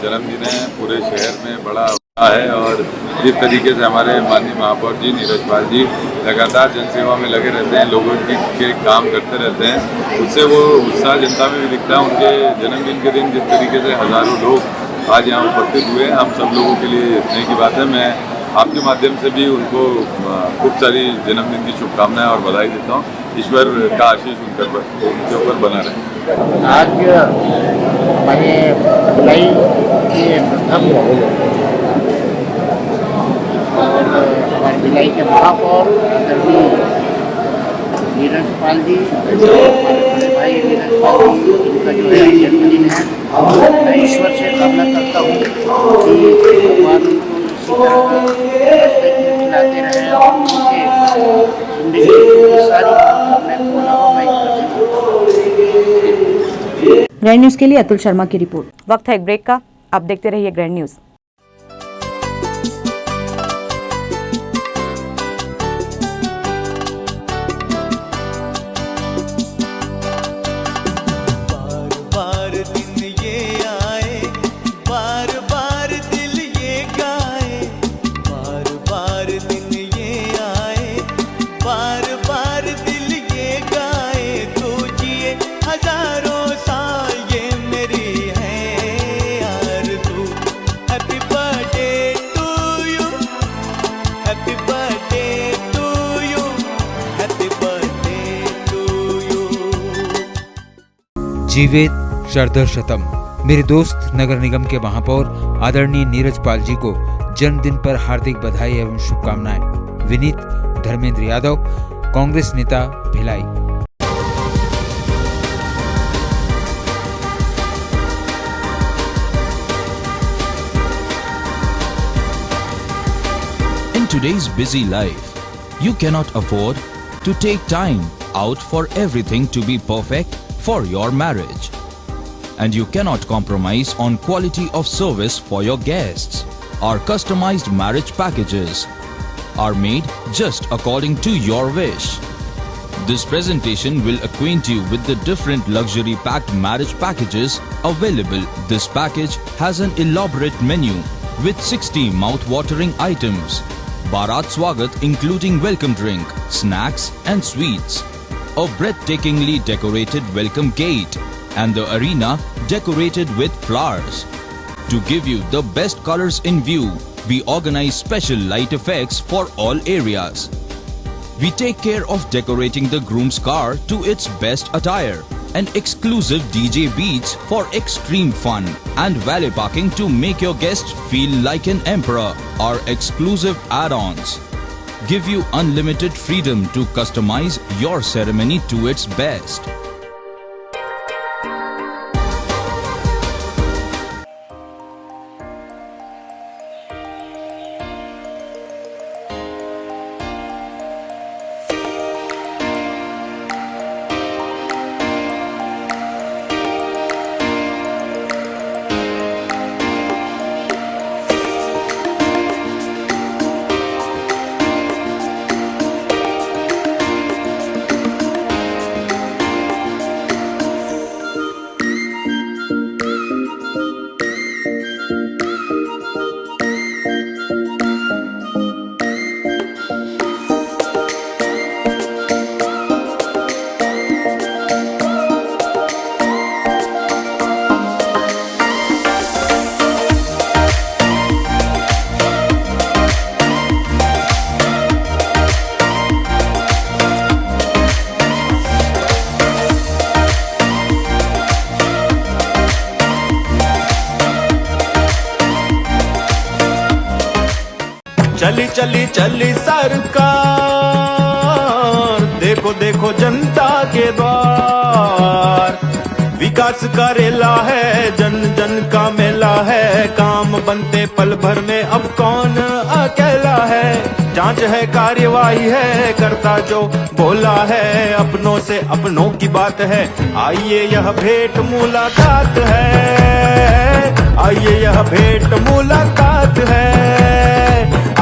B: जन्मदिन है। पूरे शहर में बड़ा है, और जिस तरीके से हमारे माननीय महापौर जी नीरज पाल जी लगातार जनसेवा में लगे रहते हैं, लोगों के काम करते रहते हैं, उससे वो उत्साह जनता में भी दिखता है। उनके जन्मदिन के दिन जिस तरीके से हज़ारों लोग आज यहाँ उपस्थित हुए, हम सब लोगों के लिए स्नेह की बात है। मैं आपके माध्यम से भी उनको खूब सारी जन्मदिन की शुभकामनाएं और बधाई देता हूँ। ईश्वर का आशीष उनके ऊपर बना रहे।
O: आज भिलाई के प्रथम और भिलाई के महापौर नीरज पाल जी, भाई नीरज पाल जी, इनका जो है जन्मदिन है। मैं ईश्वर से कामना करता हूँ कि भगवान उनको इसी तरह खिलाते रहे और उनके जिंदगी की सारी कामनाएं पूर्ण हो। मैं ईश्वर से।
A: ग्रैंड न्यूज के लिए अतुल शर्मा की रिपोर्ट। वक्त है एक ब्रेक का, आप देखते रहिए ग्रैंड न्यूज।
P: जीवेत शरधर शतम। मेरे दोस्त नगर निगम के महापौर आदरणीय नीरज पाल जी को जन्मदिन पर हार्दिक बधाई एवं शुभकामनाएं। विनीत धर्मेंद्र यादव, कांग्रेस नेता, Bhilai.
Q: In today's busy life, you cannot afford to take time out for everything to be perfect for your marriage, and you cannot compromise on quality of service for your guests. Our customized marriage packages are made just according to your wish. This presentation will acquaint you with the different luxury-packed marriage packages available. This package has an elaborate menu with 60 mouth-watering items. Bharat Swagat including welcome drink, snacks and sweets. A breathtakingly decorated welcome gate and the arena decorated with flowers. To give you the best colors in view, we organize special light effects for all areas. We take care of decorating the groom's car to its best attire, and exclusive DJ beats for extreme fun, and valet parking to make your guests feel like an emperor. Our exclusive add-ons give you unlimited freedom to customize your ceremony to its best.
R: चली चली चली सरकार, देखो देखो जनता के द्वार, विकास करेला है, जन जन का मेला है, काम बनते पल भर में अब कौन अकेला है, जांच है कार्यवाही है, करता जो बोला है, अपनों से अपनों की बात है, आइए यह भेंट मुलाकात है, आइए यह भेंट मुलाकात है,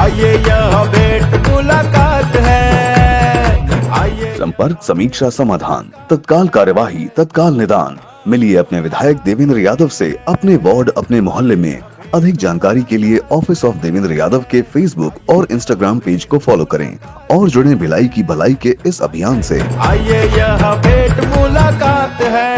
R: आइए यह भेंट मुलाकात है, आइए।
S: संपर्क समीक्षा समाधान, तत्काल कार्यवाही, तत्काल निदान। मिलिए अपने विधायक देवेंद्र यादव से अपने वार्ड, अपने मोहल्ले में। अधिक जानकारी के लिए ऑफिस ऑफ देवेंद्र यादव के फेसबुक और इंस्टाग्राम पेज को फॉलो करें और जुड़ें भिलाई की भलाई के इस अभियान से।
R: आइए यह भेंट मुलाकात है।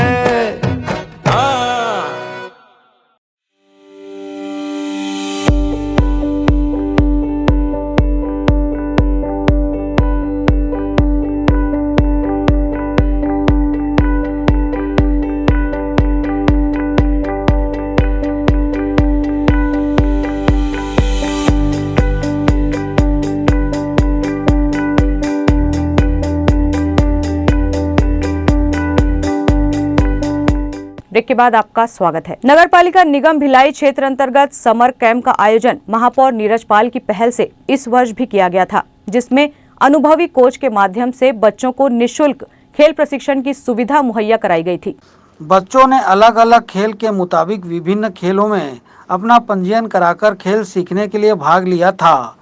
A: ब्रेक के बाद आपका स्वागत है। नगर पालिका निगम भिलाई क्षेत्र अंतर्गत समर कैंप का आयोजन महापौर नीरज पाल की पहल से इस वर्ष भी किया गया था, जिसमें अनुभवी कोच के माध्यम से बच्चों को निःशुल्क खेल प्रशिक्षण की सुविधा मुहैया कराई गई थी।
F: बच्चों ने अलग अलग खेल के मुताबिक विभिन्न खेलों में अपना पंजीयन कराकर खेल सीखने के लिए भाग लिया था।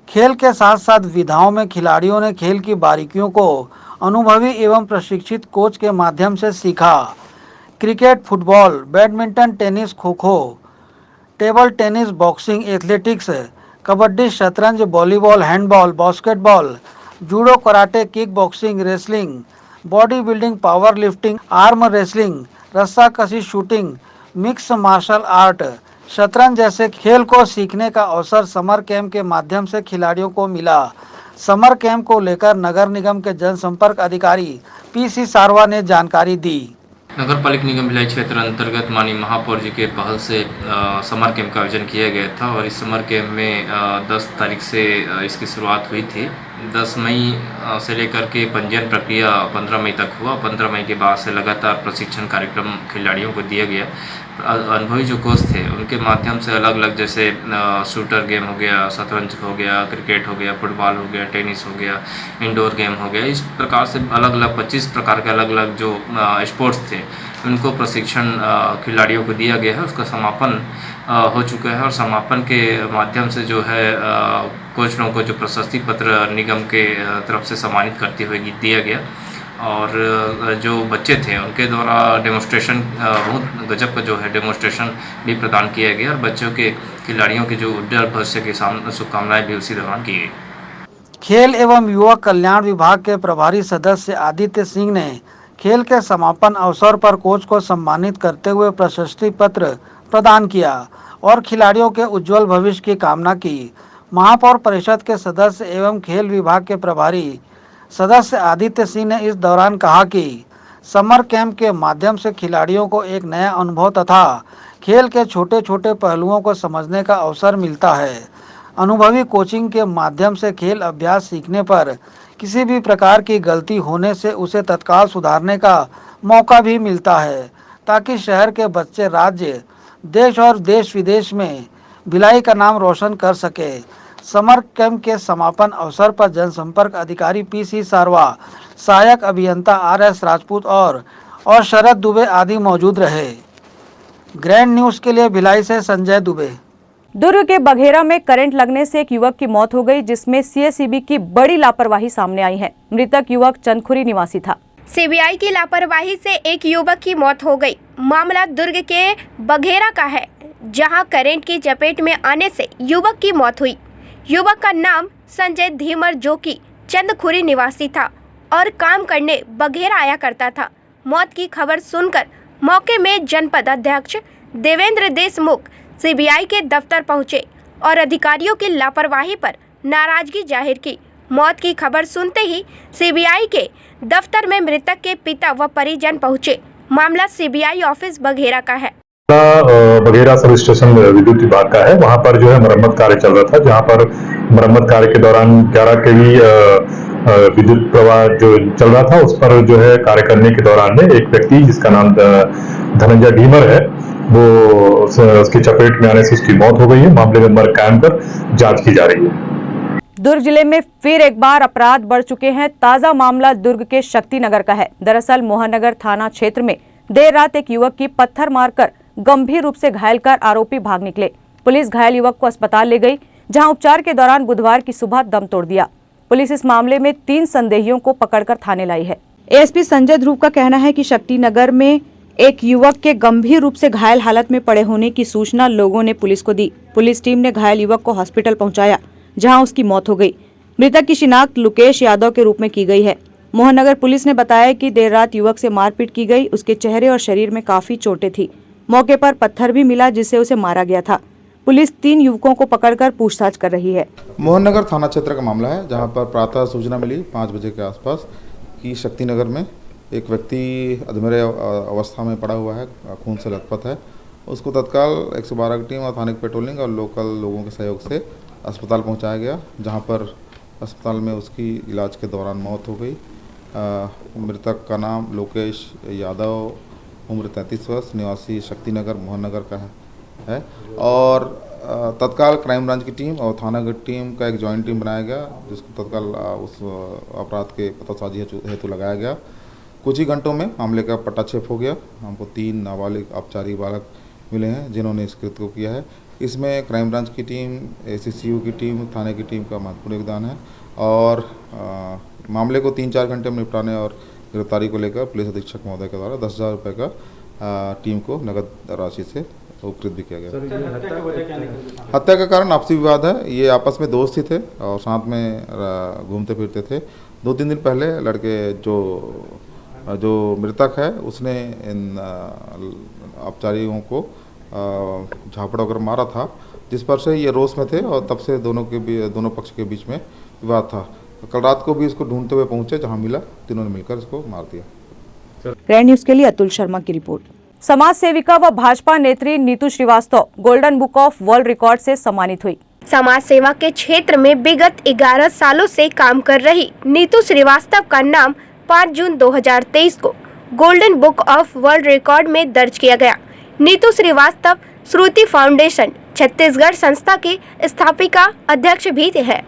F: खेल के साथ साथ विधाओं में खिलाड़ियों ने खेल की बारीकियों को अनुभवी एवं प्रशिक्षित कोच के माध्यम से सीखा। Cricket, football, badminton, tennis, kho kho, table tennis, boxing, athletics, kabaddi, शतरंज, volleyball, handball, basketball, judo, karate, kick boxing, wrestling, body building, power lifting, arm wrestling, रस्साकशी, शूटिंग, मिक्स मार्शल आर्ट, शतरंज जैसे खेल को सीखने का अवसर समर कैंप के माध्यम से खिलाड़ियों को मिला। समर कैंप को लेकर नगर निगम के जनसंपर्क अधिकारी पीसी सारवा ने जानकारी दी।
I: नगर पालिका निगम भिलाई क्षेत्र अंतर्गत माननीय महापौर जी के पहल से समर कैंप का आयोजन किया गया था और इस समर कैंप में 10 तारीख से इसकी शुरुआत हुई थी। 10 मई से लेकर के पंजीयन प्रक्रिया 15 मई तक हुआ। 15 मई के बाद से लगातार प्रशिक्षण कार्यक्रम खिलाड़ियों को दिया गया। अनुभवी जो कोच थे उनके माध्यम से अलग अलग जैसे शूटर गेम हो गया, शतरंज हो गया, क्रिकेट हो गया, फुटबॉल हो गया, टेनिस हो गया, इंडोर गेम हो गया, इस प्रकार से अलग अलग 25 प्रकार के अलग अलग जो स्पोर्ट्स थे उनको प्रशिक्षण खिलाड़ियों को दिया गया है। उसका समापन हो चुका है और समापन के माध्यम से जो है कोच लोगों को जो प्रशस्ति पत्र निगम के तरफ से सम्मानित करते हुए दिया गया। और जो बच्चे थे उनके द्वारा डेमोन्स्ट्रेशन बहुत गजब का जो है डेमोन्स्ट्रेशन भी प्रदान किया गया और बच्चों के खिलाड़ियों के जो उज्जवल भविष्य के शुभकामनाएं भी उसी दौरान की गई।
F: खेल एवं युवा कल्याण विभाग के प्रभारी सदस्य आदित्य सिंह ने खेल के समापन अवसर पर कोच को सम्मानित करते हुए प्रशस्ति पत्र प्रदान किया और खिलाड़ियों के उज्जवल भविष्य की कामना की। महापौर परिषद के सदस्य एवं खेल विभाग के प्रभारी सदस्य आदित्य सिंह ने इस दौरान कहा कि समर कैंप के माध्यम से खिलाड़ियों को एक नया अनुभव तथा खेल के छोटे छोटे पहलुओं को समझने का अवसर मिलता है। अनुभवी कोचिंग के माध्यम से खेल अभ्यास सीखने पर किसी भी प्रकार की गलती होने से उसे तत्काल सुधारने का मौका भी मिलता है ताकि शहर के बच्चे राज्य, देश और देश विदेश में भिलाई का नाम रोशन कर सके। समर कैंप के समापन अवसर पर जनसंपर्क अधिकारी पीसी सारवा, सहायक अभियंता आरएस राजपूत और शरद दुबे आदि मौजूद रहे। ग्रैंड न्यूज के लिए भिलाई से संजय दुबे।
A: दुर्ग के बघेरा में करंट लगने से एक युवक की मौत हो गई, जिसमें सीएसईबी की बड़ी लापरवाही सामने आई है। मृतक युवक चंदखुरी निवासी था।
T: सीबीआई की लापरवाही से एक युवक की मौत हो गई। मामला दुर्ग के बघेरा का है, जहां करंट की चपेट में आने से युवक की मौत हुई। युवक का नाम संजय धीमर जो कि चंदखुरी निवासी था और काम करने बघेरा आया करता था। मौत की खबर सुनकर मौके में जनपद अध्यक्ष देवेंद्र देशमुख सीबीआई के दफ्तर पहुंचे और अधिकारियों की लापरवाही पर नाराजगी जाहिर की। मौत की खबर सुनते ही सीबीआई के दफ्तर में मृतक के पिता व परिजन पहुंचे। मामला सीबीआई ऑफिस बघेरा का है।
U: बघेरा सब स्टेशन विद्युत विभाग का है। वहां पर जो है मरम्मत कार्य चल रहा था, जहां पर मरम्मत कार्य के दौरान 11 केवी विद्युत प्रवाह जो चल रहा था, उस पर जो है कार्य करने के दौरान में एक व्यक्ति जिसका नाम धनंजय ढीमर है, वो उसकी चपेट में आने से उसकी मौत हो गई है। मामले में मर्ग कायम कर जांच की जा रही है।
A: दुर्ग जिले में फिर एक बार अपराध बढ़ चुके हैं। ताजा मामला दुर्ग के शक्तिनगर का है। दरअसल मोहननगर थाना क्षेत्र में देर रात एक युवक की पत्थर मारकर गंभीर रूप से घायल कर आरोपी भाग निकले। पुलिस घायल युवक को अस्पताल ले गई, जहां उपचार के दौरान बुधवार की सुबह दम तोड़ दिया। पुलिस इस मामले में 3 संदेहियों को पकड़कर थाने लाई है। एएसपी संजय ध्रुव का कहना है कि शक्तिनगर में एक युवक के गंभीर रूप से घायल हालत में पड़े होने की सूचना लोगों ने पुलिस को दी। पुलिस टीम ने घायल युवक को हॉस्पिटल पहुंचाया, जहां उसकी मौत हो गई। मृतक की शिनाख्त लुकेश यादव के रूप में की गई है। मोहननगर पुलिस ने बताया कि देर रात युवक से मारपीट की गई। उसके चेहरे और शरीर में काफी चोटें थी। मौके पर पत्थर भी मिला, जिससे उसे मारा गया था। पुलिस 3 युवकों को पकड़कर पूछताछ कर रही है।
J: मोहननगर थाना क्षेत्र का मामला है, जहां पर प्रातः सूचना मिली 5 बजे के आसपास कि शक्तिनगर में एक व्यक्ति अधमरे अवस्था में पड़ा हुआ है, खून से लथपथ है। उसको तत्काल 112 की टीम और थाने की पेट्रोलिंग और लोकल लोगों के सहयोग से अस्पताल पहुंचाया गया, जहां पर अस्पताल में उसकी इलाज के दौरान मौत हो गई। मृतक का नाम लोकेश यादव, उम्र 33 वर्ष, निवासी शक्तिनगर मोहननगर का है। और तत्काल क्राइम ब्रांच की टीम और थाना की टीम का एक जॉइंट टीम बनाया गया, जिसको तत्काल उस अपराध के पतासाजी हेतु लगाया गया। कुछ ही घंटों में मामले का पटाक्षेप हो गया। हमको 3 नाबालिग औपचारिक बालक मिले हैं जिन्होंने इस कृत्य को किया है। इसमें क्राइम ब्रांच की टीम, ACCU की टीम, थाने की टीम का महत्वपूर्ण योगदान है। और मामले को 3-4 घंटे में निपटाने और गिरफ्तारी को लेकर पुलिस अधीक्षक महोदय के द्वारा 10,000 रुपये का टीम को नगद राशि से उपकृत भी किया गया। हत्या का कारण आपसी विवाद है। ये आपस में दोस्त ही थे और साथ में घूमते फिरते थे। 2-3 दिन पहले लड़के जो मृतक है उसने इन औपचारिकों को झापड़ वगैरह मारा था, जिस पर से ये रोष में थे और तब से दोनों पक्ष के बीच में विवाद था। कल रात को भी इसको ढूंढते हुए पहुंचे, जहां मिला तीनों ने मिलकर इसको मार दिया।
A: ग्रैंड न्यूज के लिए अतुल शर्मा की रिपोर्ट। समाज सेविका व भाजपा नेत्री Neetu Srivastava golden book of world record से सम्मानित हुई।
T: समाज सेवा के क्षेत्र में विगत 11 सालों से काम कर रही नीतू श्रीवास्तव का नाम 5 जून 2023 को golden book of world record में दर्ज किया गया। नीतू श्रीवास्तव श्रुति फाउंडेशन छत्तीसगढ़ संस्था की स्थापिका अध्यक्ष भी है।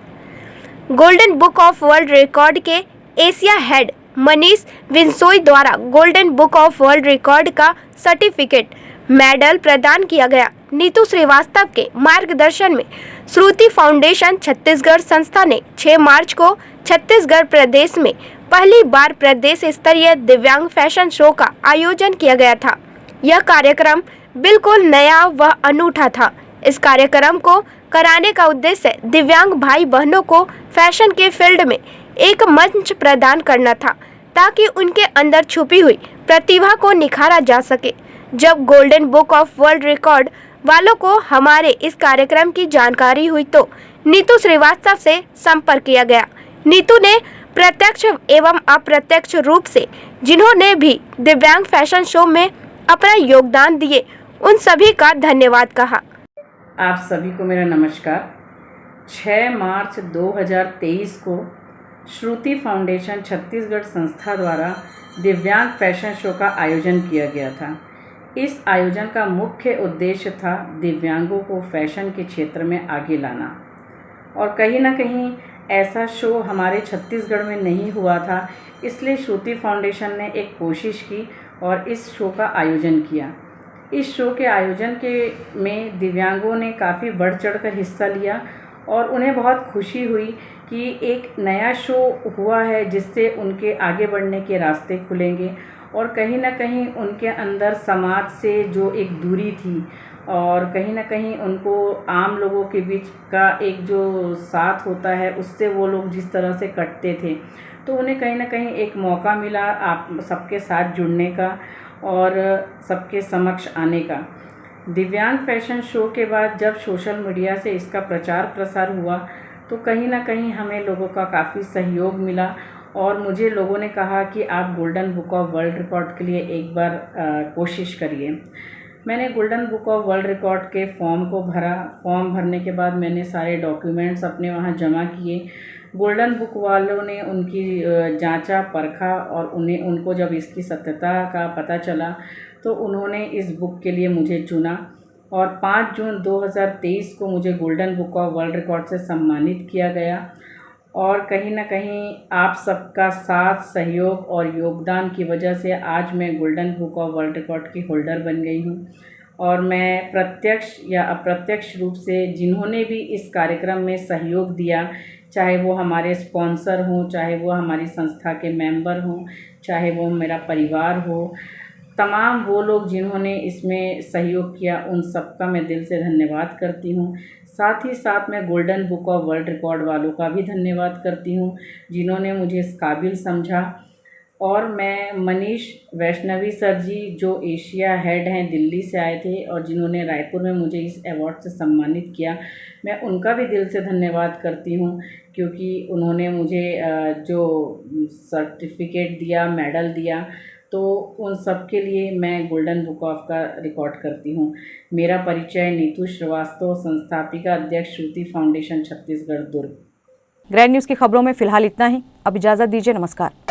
T: Golden book of world record के एशिया हेड मनीष विंसोई द्वारा golden book of world record का सर्टिफिकेट मेडल प्रदान किया गया। नीतू श्रीवास्तव के मार्गदर्शन में श्रुति फाउंडेशन छत्तीसगढ़ संस्था ने 6 मार्च को छत्तीसगढ़ प्रदेश में पहली बार प्रदेश स्तरीय दिव्यांग फैशन शो का आयोजन किया गया था। यह कार्यक्रम बिल्कुल नया व अनूठा था। इस कार्यक्रम को कराने का उद्देश्य दिव्यांग भाई बहनों को फैशन के फील्ड में एक मंच प्रदान करना था, ताकि उनके अंदर छुपी हुई प्रतिभा को निखारा जा सके। जब golden book of world record वालों को हमारे इस कार्यक्रम की जानकारी हुई तो नीतू श्रीवास्तव से संपर्क किया गया। नीतू ने प्रत्यक्ष एवं अप्रत्यक्ष रूप से जिन्होंने भी दिव्यांग फैशन शो में अपना योगदान दिए, उन सभी का धन्यवाद कहा।
C: आप सभी को मेरा नमस्कार। 6 मार्च 2023 को श्रुति फाउंडेशन छत्तीसगढ़ संस्था द्वारा दिव्यांग फैशन शो का आयोजन किया गया था। इस आयोजन का मुख्य उद्देश्य था दिव्यांगों को फैशन के क्षेत्र में आगे लाना, और कहीं ना कहीं ऐसा शो हमारे छत्तीसगढ़ में नहीं हुआ था, इसलिए श्रुति फाउंडेशन ने एक कोशिश की और इस शो का आयोजन किया। इस शो के आयोजन में दिव्यांगों ने काफ़ी बढ़ चढ़कर हिस्सा लिया और उन्हें बहुत खुशी हुई कि एक नया शो हुआ है जिससे उनके आगे बढ़ने के रास्ते खुलेंगे, और कहीं ना कहीं उनके अंदर समाज से जो एक दूरी थी और कहीं ना कहीं उनको आम लोगों के बीच का एक जो साथ होता है उससे वो लोग जिस तरह से कटते थे, तो उन्हें कहीं ना कहीं एक मौका मिला आप सबके साथ जुड़ने का और सबके समक्ष आने का। दिव्यांग फैशन शो के बाद जब सोशल मीडिया से इसका प्रचार प्रसार हुआ तो कहीं ना कहीं हमें लोगों का काफ़ी सहयोग मिला, और मुझे लोगों ने कहा कि आप golden book of world record के लिए एक बार कोशिश करिए। मैंने golden book of world record के फॉर्म को भरा। फॉर्म भरने के बाद मैंने सारे डॉक्यूमेंट्स अपने वहाँ जमा किए। गोल्डन बुक वालों ने उनकी जांचा परखा और उनको जब इसकी सत्यता का पता चला तो उन्होंने इस बुक के लिए मुझे चुना, और 5 जून 2023 को मुझे golden book of world record से सम्मानित किया गया। और कहीं ना कहीं आप सबका साथ, सहयोग और योगदान की वजह से आज मैं golden book of world record की होल्डर बन गई हूँ। और मैं प्रत्यक्ष या अप्रत्यक्ष रूप से जिन्होंने भी इस कार्यक्रम में सहयोग दिया, चाहे वो हमारे स्पॉन्सर हों, चाहे वो हमारी संस्था के मेंबर हों, चाहे वो मेरा परिवार हो, तमाम वो लोग जिन्होंने इसमें सहयोग किया, उन सबका मैं दिल से धन्यवाद करती हूँ। साथ ही साथ मैं golden book of world record वालों का भी धन्यवाद करती हूँ जिन्होंने मुझे इस काबिल समझा। और मैं मनीष वैष्णवी सर जी जो एशिया हेड हैं, दिल्ली से आए थे और जिन्होंने रायपुर में मुझे इस अवार्ड से सम्मानित किया, मैं उनका भी दिल से धन्यवाद करती हूँ, क्योंकि उन्होंने मुझे जो सर्टिफिकेट दिया, मेडल दिया, तो उन सब के लिए मैं गोल्डन बुक ऑफ का रिकॉर्ड करती हूँ। मेरा परिचय नीतू श्रीवास्तव, संस्थापिका अध्यक्ष श्रुति फाउंडेशन छत्तीसगढ़ दुर्ग।
A: ग्रैंड न्यूज़ की खबरों में फिलहाल इतना ही। अब इजाज़त दीजिए। नमस्कार।